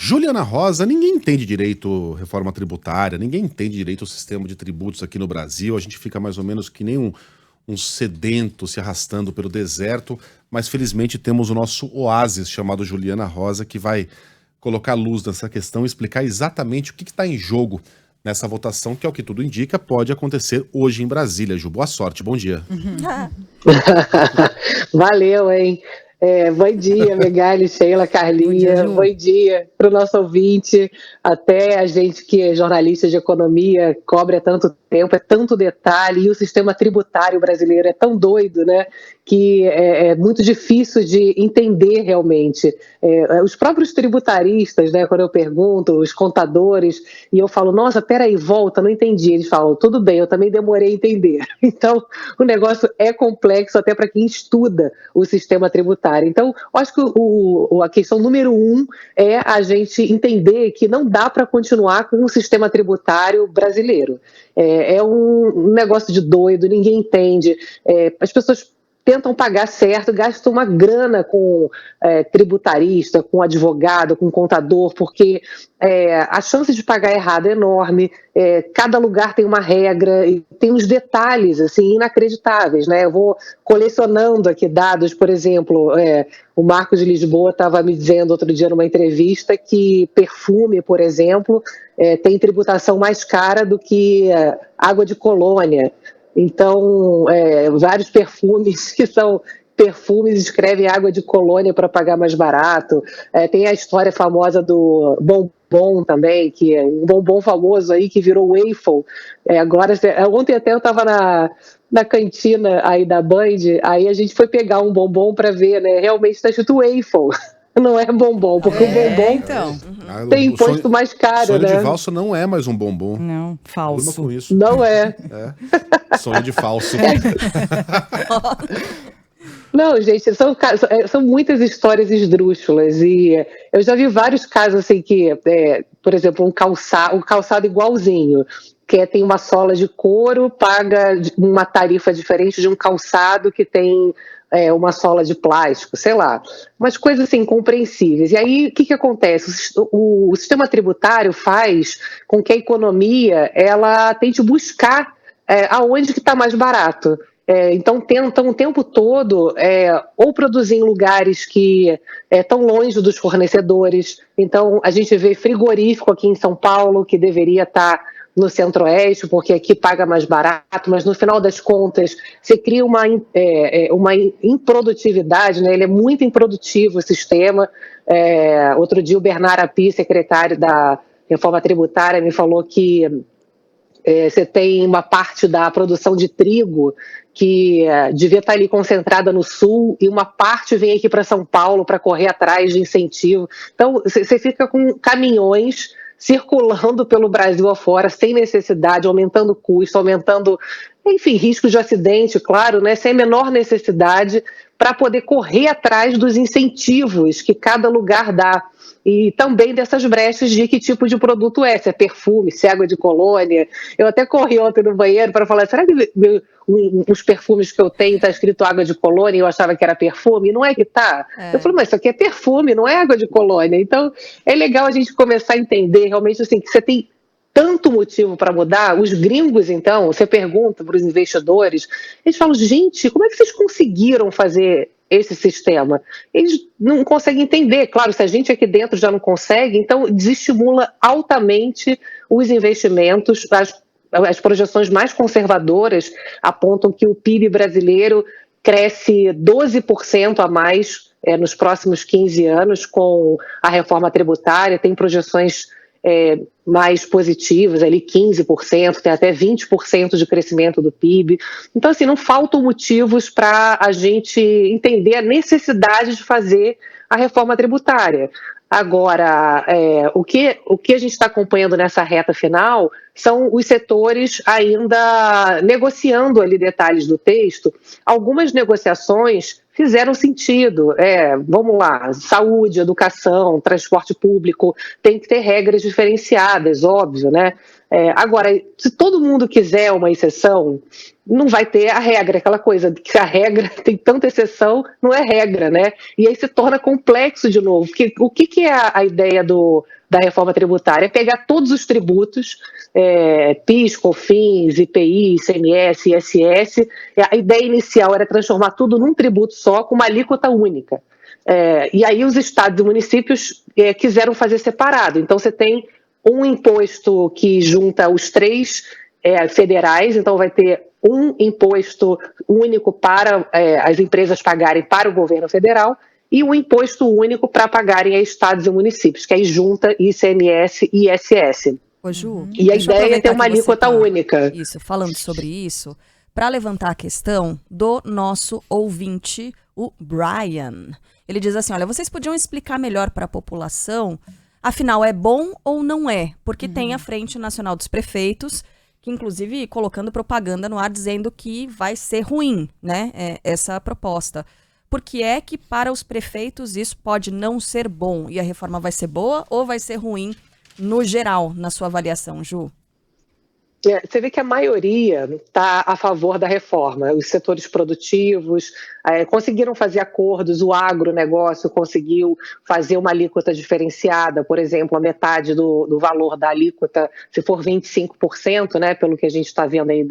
Juliana Rosa, ninguém entende direito reforma tributária, ninguém entende direito o sistema de tributos aqui no Brasil. A gente fica mais ou menos que nem um sedento se arrastando pelo deserto, mas felizmente temos o nosso oásis chamado Juliana Rosa, que vai colocar luz nessa questão e explicar exatamente o que está em jogo nessa votação, que, ao que tudo indica, pode acontecer hoje em Brasília. Ju, boa sorte, bom dia. Valeu, hein? Bom dia, Megali, Sheila, Carlinha. Bom dia para o nosso ouvinte, até a gente que é jornalista de economia, cobre há tanto tempo, é tanto detalhe, e o sistema tributário brasileiro é tão doido, né? Que é muito difícil de entender realmente. Os próprios tributaristas, né, quando eu pergunto, os contadores, e eu falo, nossa, peraí, volta, não entendi. Eles falam, tudo bem, eu também demorei a entender. Então, o negócio é complexo até para quem estuda o sistema tributário. Então, eu acho que a questão número 1 é a gente entender que não dá para continuar com o sistema tributário brasileiro. É um negócio de doido, ninguém entende. As pessoas tentam pagar certo, gastam uma grana com tributarista, com advogado, com contador, porque a chance de pagar errado é enorme, cada lugar tem uma regra, e tem uns detalhes assim, inacreditáveis, né? Eu vou colecionando aqui dados, por exemplo, o Marcos de Lisboa estava me dizendo outro dia numa entrevista que perfume, por exemplo, tem tributação mais cara do que água de colônia. Então, vários perfumes que são perfumes escrevem água de colônia para pagar mais barato. Tem a história famosa do bombom também, que é um bombom famoso aí que virou waffle. Agora, ontem até eu estava na cantina aí da Band, aí a gente foi pegar um bombom para ver, né? Realmente está escrito waffle. Não é bombom, porque o bombom então. tem imposto mais caro, sonho né? de valsa não é mais um bombom. Não, falso. Com isso. Não é. Sonho de falso. Não, gente, são muitas histórias esdrúxulas e eu já vi vários casos assim que, por exemplo, um calçado igualzinho, que tem uma sola de couro, paga uma tarifa diferente de um calçado que tem uma sola de plástico, sei lá, umas coisas assim incompreensíveis. E aí, o que acontece? O sistema tributário faz com que a economia ela tente buscar aonde que está mais barato. Então, tentam o tempo todo ou produzir em lugares que estão longe dos fornecedores. Então, a gente vê frigorífico aqui em São Paulo, que deveria estar no Centro-Oeste, porque aqui paga mais barato, mas no final das contas você cria uma improdutividade, né? Ele é muito improdutivo o sistema. Outro dia o Bernard Api, secretário da Reforma Tributária, me falou que você tem uma parte da produção de trigo que devia estar ali concentrada no sul e uma parte vem aqui para São Paulo para correr atrás de incentivo. Então, você fica com caminhões circulando pelo Brasil afora sem necessidade, aumentando custo, aumentando, enfim, riscos de acidente, claro, né, sem a menor necessidade, para poder correr atrás dos incentivos que cada lugar dá. E também dessas brechas de que tipo de produto se é perfume, se é água de colônia. Eu até corri ontem no banheiro para falar, será que os perfumes que eu tenho está escrito água de colônia e eu achava que era perfume? Não é que tá? Eu falei, mas isso aqui é perfume, não é água de colônia. Então, é legal a gente começar a entender realmente assim, que você tem tanto motivo para mudar. Os gringos, então, você pergunta para os investidores, eles falam, gente, como é que vocês conseguiram fazer esse sistema? Eles não conseguem entender. Claro, se a gente aqui dentro já não consegue, então desestimula altamente os investimentos. As projeções mais conservadoras apontam que o PIB brasileiro cresce 12% a mais nos próximos 15 anos com a reforma tributária. Tem projeções mais positivas, ali 15%, tem até 20% de crescimento do PIB. Então, assim, não faltam motivos para a gente entender a necessidade de fazer a reforma tributária. Agora, o que a gente está acompanhando nessa reta final são os setores ainda negociando ali detalhes do texto. Algumas negociações fizeram sentido. Vamos lá, saúde, educação, transporte público, tem que ter regras diferenciadas, óbvio, né? Agora, se todo mundo quiser uma exceção, não vai ter a regra, aquela coisa que a regra tem tanta exceção, não é regra, né? E aí se torna complexo de novo. Porque o que é a ideia da reforma tributária? É pegar todos os tributos, PIS, COFINS, IPI, ICMS, ISS. A ideia inicial era transformar tudo num tributo só, com uma alíquota única. E aí os estados e municípios quiseram fazer separado. Então você tem um imposto que junta os três federais, então vai ter um imposto único para as empresas pagarem para o governo federal e um imposto único para pagarem a estados e municípios, que aí junta ICMS e ISS. Ô, Ju, e a ideia é ter uma alíquota única. Isso, falando sobre isso, para levantar a questão do nosso ouvinte, o Brian. Ele diz assim, olha, vocês podiam explicar melhor para a população, afinal, é bom ou não é? Porque tem a Frente Nacional dos Prefeitos, que inclusive colocando propaganda no ar dizendo que vai ser ruim, né, essa proposta. Por que é que para os prefeitos isso pode não ser bom? E a reforma vai ser boa ou vai ser ruim no geral, na sua avaliação, Ju? Você vê que a maioria está a favor da reforma. Os setores produtivos conseguiram fazer acordos, o agronegócio conseguiu fazer uma alíquota diferenciada, por exemplo, a metade do valor da alíquota, se for 25%, né, pelo que a gente está vendo aí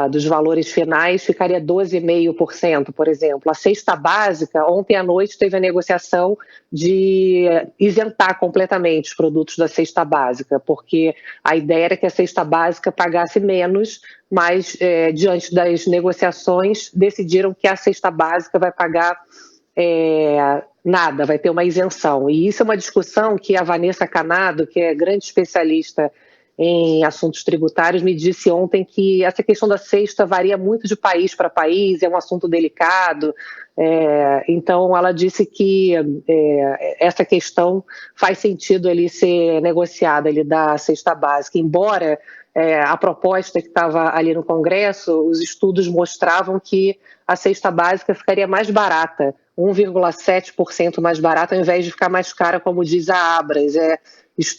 dos valores finais, ficaria 12,5%, por exemplo. A cesta básica, ontem à noite teve a negociação de isentar completamente os produtos da cesta básica, porque a ideia era que a cesta básica pagasse menos, mas diante das negociações decidiram que a cesta básica vai pagar nada, vai ter uma isenção. E isso é uma discussão que a Vanessa Canado, que é grande especialista em assuntos tributários, me disse ontem que essa questão da cesta varia muito de país para país, é um assunto delicado, então ela disse que essa questão faz sentido ali ser negociada ali da cesta básica, embora a proposta que estava ali no Congresso, os estudos mostravam que a cesta básica ficaria mais barata, 1,7% mais barata, ao invés de ficar mais cara, como diz a Abras.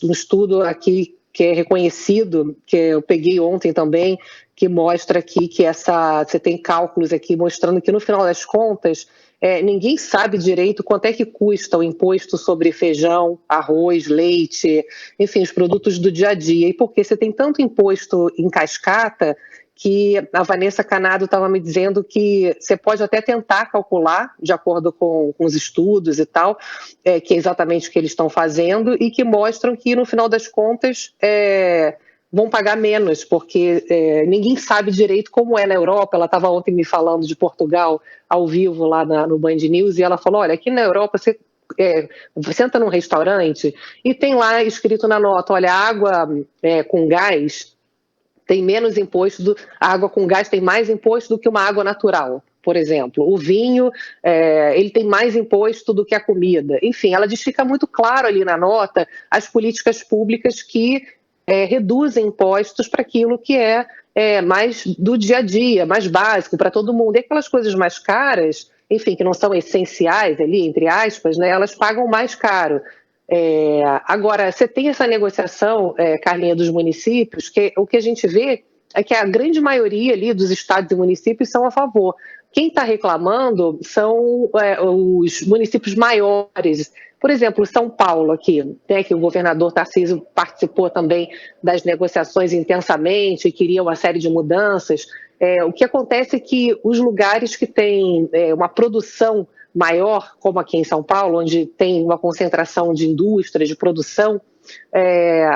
Um estudo aqui que é reconhecido, que eu peguei ontem também, que mostra aqui que você tem cálculos aqui mostrando que no final das contas ninguém sabe direito quanto é que custa o imposto sobre feijão, arroz, leite, enfim, os produtos do dia a dia. E porque você tem tanto imposto em cascata que a Vanessa Canado estava me dizendo que você pode até tentar calcular, de acordo com os estudos e tal, que é exatamente o que eles estão fazendo, e que mostram que, no final das contas, vão pagar menos, porque ninguém sabe direito como é na Europa. Ela estava ontem me falando de Portugal, ao vivo, lá no Band News, e ela falou, olha, aqui na Europa você entra num restaurante e tem lá escrito na nota, olha, água com gás tem menos imposto, a água com gás tem mais imposto do que uma água natural, por exemplo. O vinho, ele tem mais imposto do que a comida. Enfim, ela diz que fica muito claro ali na nota as políticas públicas que reduzem impostos para aquilo que mais do dia a dia, mais básico para todo mundo. E aquelas coisas mais caras, enfim, que não são essenciais ali, entre aspas, né, elas pagam mais caro. Agora, você tem essa negociação, Carlinha, dos municípios, que o que a gente vê é que a grande maioria ali dos estados e municípios são a favor. Quem está reclamando são os municípios maiores. Por exemplo, São Paulo aqui, né, que o governador Tarcísio participou também das negociações intensamente, queria uma série de mudanças. O que acontece é que os lugares que têm uma produção maior, como aqui em São Paulo, onde tem uma concentração de indústria, de produção,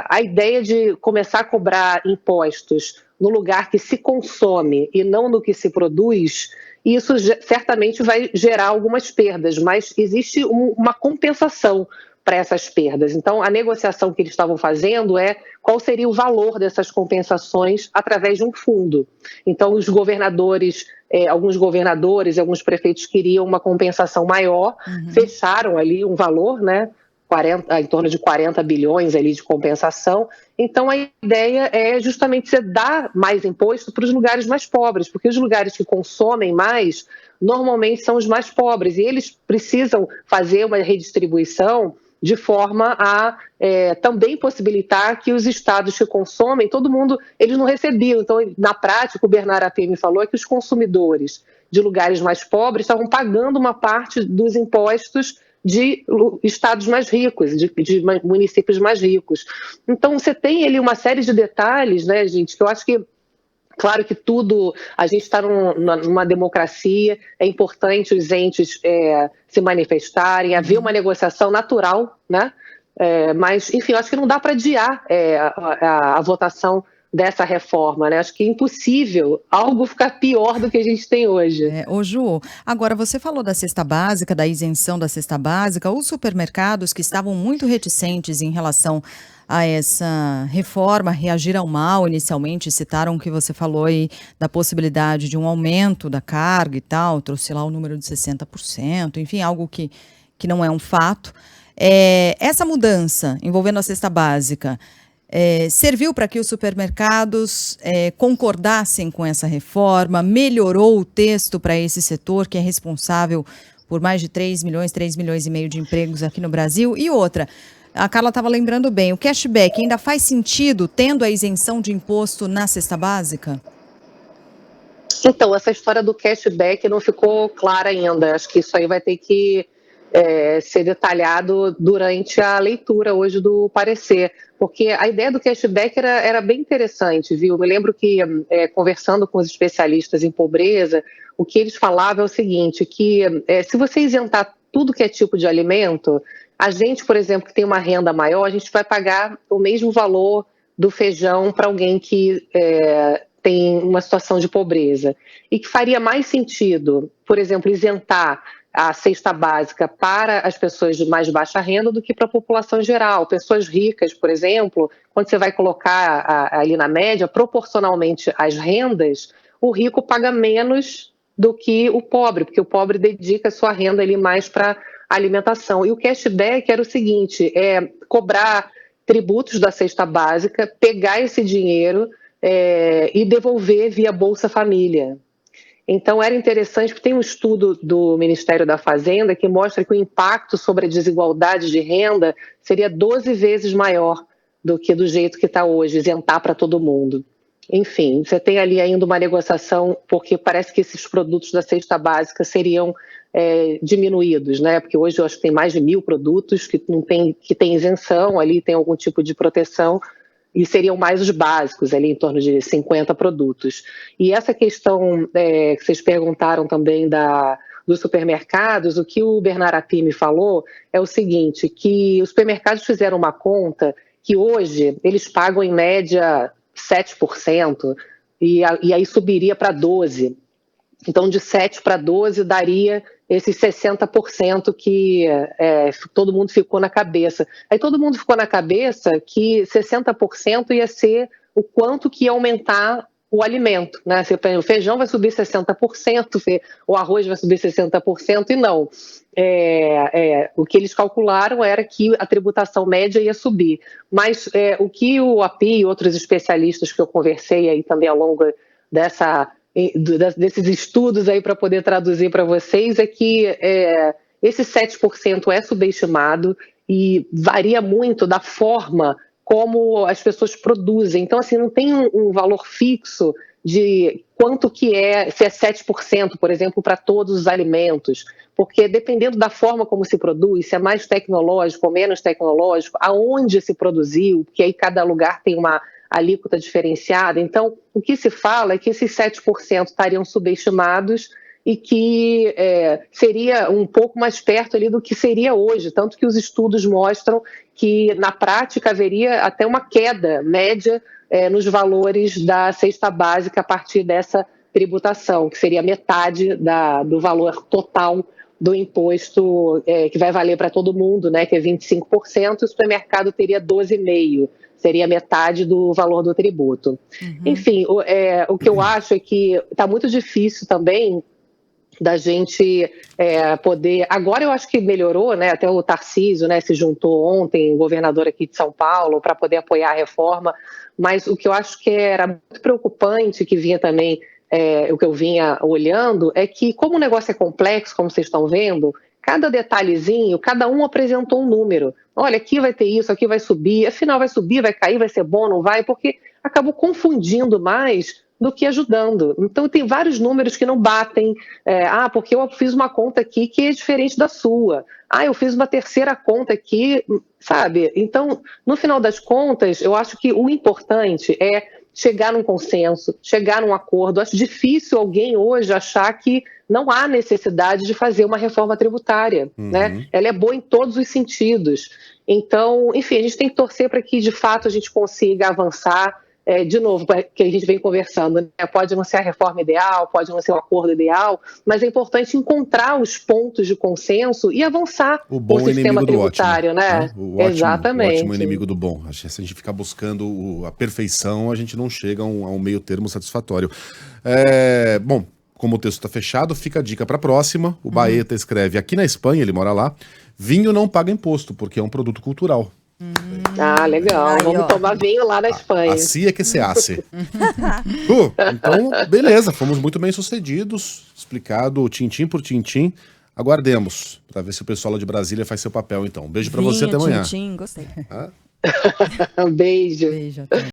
a ideia de começar a cobrar impostos no lugar que se consome e não no que se produz, isso certamente vai gerar algumas perdas, mas existe uma compensação para essas perdas. Então, a negociação que eles estavam fazendo qual seria o valor dessas compensações através de um fundo. Então, os governadores, alguns governadores e alguns prefeitos queriam uma compensação maior, fecharam ali um valor, né, em torno de 40 bilhões ali de compensação. Então, a ideia é justamente você dar mais imposto para os lugares mais pobres, porque os lugares que consomem mais, normalmente são os mais pobres, e eles precisam fazer uma redistribuição de forma a também possibilitar que os estados que consomem, todo mundo, eles não recebiam. Então, na prática, o Bernard Arnault me falou que os consumidores de lugares mais pobres estavam pagando uma parte dos impostos de estados mais ricos, de municípios mais ricos. Então, você tem ali uma série de detalhes, né, gente, que eu acho que, claro que tudo, a gente está numa democracia, é importante os entes se manifestarem, haver uma negociação natural, né? Mas, enfim, eu acho que não dá para adiar a votação dessa reforma, né? Acho que é impossível algo ficar pior do que a gente tem hoje. Ô Ju, agora você falou da cesta básica, da isenção da cesta básica. Os supermercados que estavam muito reticentes em relação a essa reforma reagiram mal inicialmente, citaram o que você falou aí da possibilidade de um aumento da carga e tal, trouxe lá o número de 60%, enfim, algo que não é um fato. Essa mudança envolvendo a cesta básica serviu para que os supermercados concordassem com essa reforma, melhorou o texto para esse setor que é responsável por mais de 3 milhões e meio de empregos aqui no Brasil. E outra, a Carla estava lembrando bem, o cashback ainda faz sentido tendo a isenção de imposto na cesta básica? Então, essa história do cashback não ficou clara ainda. Acho que isso aí vai ter que ser detalhado durante a leitura hoje do parecer, porque a ideia do cashback era bem interessante, viu? Me lembro que, conversando com os especialistas em pobreza, o que eles falavam é o seguinte, que se você isentar tudo que é tipo de alimento, a gente, por exemplo, que tem uma renda maior, a gente vai pagar o mesmo valor do feijão para alguém que tem uma situação de pobreza. E que faria mais sentido, por exemplo, isentar a cesta básica para as pessoas de mais baixa renda do que para a população geral. Pessoas ricas, por exemplo, quando você vai colocar ali na média, proporcionalmente às rendas, o rico paga menos do que o pobre, porque o pobre dedica a sua renda ali mais para alimentação. E o cashback era o seguinte, cobrar tributos da cesta básica, pegar esse dinheiro e devolver via Bolsa Família. Então, era interessante, porque tem um estudo do Ministério da Fazenda que mostra que o impacto sobre a desigualdade de renda seria 12 vezes maior do que do jeito que está hoje, isentar para todo mundo. Enfim, você tem ali ainda uma negociação, porque parece que esses produtos da cesta básica seriam diminuídos, né? Porque hoje eu acho que tem mais de 1.000 produtos que tem isenção, ali tem algum tipo de proteção, e seriam mais os básicos, ali em torno de 50 produtos. E essa questão que vocês perguntaram também dos supermercados, o que o Bernard Arnault me falou é o seguinte, que os supermercados fizeram uma conta que hoje eles pagam em média 7%, e aí subiria para 12%. Então, de 7 para 12 daria esses 60% que todo mundo ficou na cabeça. Aí todo mundo ficou na cabeça que 60% ia ser o quanto que ia aumentar o alimento, né? O feijão vai subir 60%, o arroz vai subir 60%, e não. O que eles calcularam era que a tributação média ia subir. Mas o que o API e outros especialistas que eu conversei aí também ao longo desses estudos aí para poder traduzir para vocês, é que esse 7% é subestimado e varia muito da forma como as pessoas produzem. Então, assim, não tem um valor fixo de quanto que se é 7%, por exemplo, para todos os alimentos, porque dependendo da forma como se produz, se é mais tecnológico ou menos tecnológico, aonde se produziu, porque aí cada lugar tem uma alíquota diferenciada. Então, o que se fala é que esses 7% estariam subestimados e que seria um pouco mais perto ali do que seria hoje, tanto que os estudos mostram que, na prática, haveria até uma queda média nos valores da cesta básica a partir dessa tributação, que seria metade do valor total do imposto que vai valer para todo mundo, né, que é 25%, o supermercado teria 12,5%. Seria metade do valor do tributo. Uhum. Enfim, o que eu acho é que está muito difícil também da gente poder... Agora eu acho que melhorou, né? Até o Tarcísio, né, se juntou ontem, o governador aqui de São Paulo, para poder apoiar a reforma, mas o que eu acho que era muito preocupante, que vinha também, o que eu vinha olhando, é que como o negócio é complexo, como vocês estão vendo, cada detalhezinho, cada um apresentou um número. Olha, aqui vai ter isso, aqui vai subir, afinal vai subir, vai cair, vai ser bom, não vai, porque acabou confundindo mais do que ajudando. Então, tem vários números que não batem. Porque eu fiz uma conta aqui que é diferente da sua. Eu fiz uma terceira conta aqui, sabe? Então, no final das contas, eu acho que o importante é chegar num consenso, chegar num acordo. Acho difícil alguém hoje achar que não há necessidade de fazer uma reforma tributária, né? Ela é boa em todos os sentidos. Então, enfim, a gente tem que torcer para que, de fato, a gente consiga avançar. De novo, que a gente vem conversando, né? Pode não ser a reforma ideal, pode não ser o acordo ideal, mas é importante encontrar os pontos de consenso e avançar o bom com o sistema tributário, ótimo, né? O ótimo, Exatamente. O ótimo inimigo do bom. Acho que se a gente ficar buscando a perfeição, a gente não chega a um meio termo satisfatório. Bom, como o texto está fechado, fica a dica para a próxima. O Baeta escreve, aqui na Espanha, ele mora lá, vinho não paga imposto, porque é um produto cultural. Legal. Aí, vamos tomar vinho lá na Espanha. Assim é que se hace. Então, beleza, fomos muito bem sucedidos, explicado tintim por tintim. Aguardemos para ver se o pessoal lá de Brasília faz seu papel, então. Beijo para você, até amanhã. Tintim, gostei. Beijo. Beijo, até.